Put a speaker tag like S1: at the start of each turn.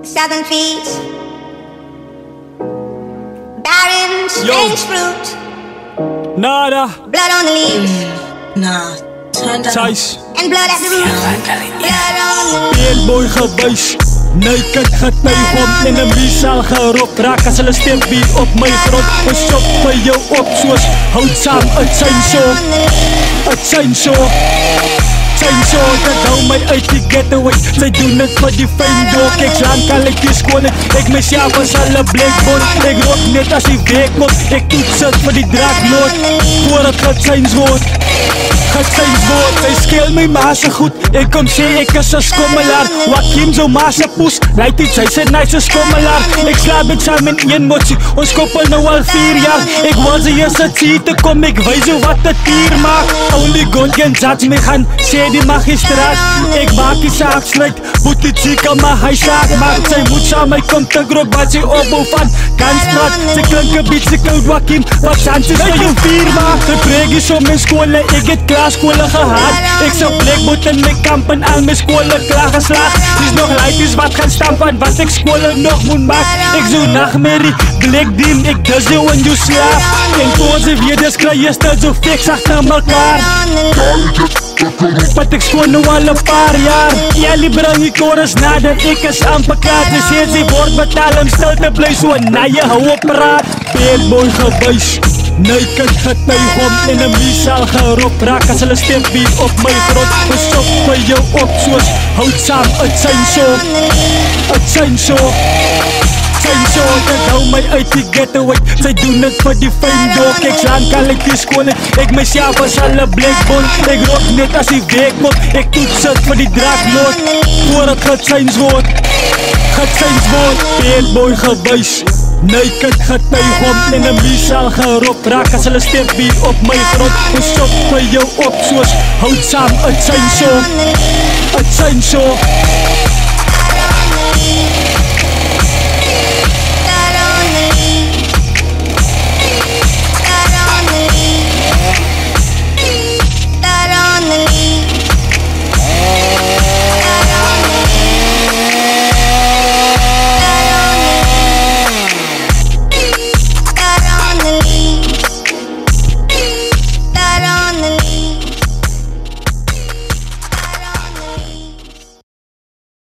S1: southern fields, barren, strange fruit,
S2: nada,
S1: blood on the leaves,
S3: Nah, turn down.
S2: Thijs,
S1: and blood at the root. Blood on the
S2: Peelboy gewys. Naked getuig om enemies al gerop. Raak as hulle stempie op my grond. Ons chop vir jou op soos hout saam. Het zijn so, het zijn so, zijn so. Dat hou my uit die getaway. Sy doen het vir die fijn dog. Ek slaan kan ek die skoon het. Ek myself as alle blackboard. Ek rook net as die week komt. Ek toets het vir die draaknoot. Voor het getyns word. Getyns word, sy skeel my maase goed. Ek kom sê ek is a skommelaar. Wakim zo maase poes, lyk dit sy sê nice skommelaar. Ek slaap met saam in een motsie. Ons koppel nou al 4 jaar. Ek wil sy is het sê te kom. Ek wys hoe wat het hier maak. Only God can judge me gaan, sê die magistraat. Ek maak die saak sluit. Boetie chica maar hy saak maak. Sy moet saam my kom te grok wat sy opbouw van Kansstraat. Sy klink een beetje koud Wakim. Wat Sanchez vir jou 4 maak. Sy breek is om my skole, ek het klaar skole gehad. Ek sal blackboard in my kamp en al my skole klaar geslaag. Dis nog laities wat gaan stamp aan wat ek skole nog moet maak. Ek zo nachtmerrie, black deal, ek dus jou in jou slaap. En toze weer, dis kry jy stil zo fix achter mekaar. Wat ek skoon nou al een paar jaar. Jelly bring die chorus nader, ek is amper klaar. Sy sê sy word betaal om stil te bly, so na jy hou op praat. Peelboy gewys. Naked getuig om enemies al gerop. Raak as hulle stempie op my grond. Ons chop vir jou op soos hout saam. Het zijn so, het zijn so, zijn so. Dat hou my uit die getaway. Sy doen het vir die fijn dog. Ek slaan kan ek die skoon het. Ek myself as alle blackbone. Ek rook net as die week komt. Ek toets het vir die draaknoot. Voor het getyns word, getyns word. Peelboy gewys. Naked getuig om enemies al gerop. Raak as hulle stempie op my grond. Ons chop vir jou op soos hout saam. Het zijn so, het zijn so.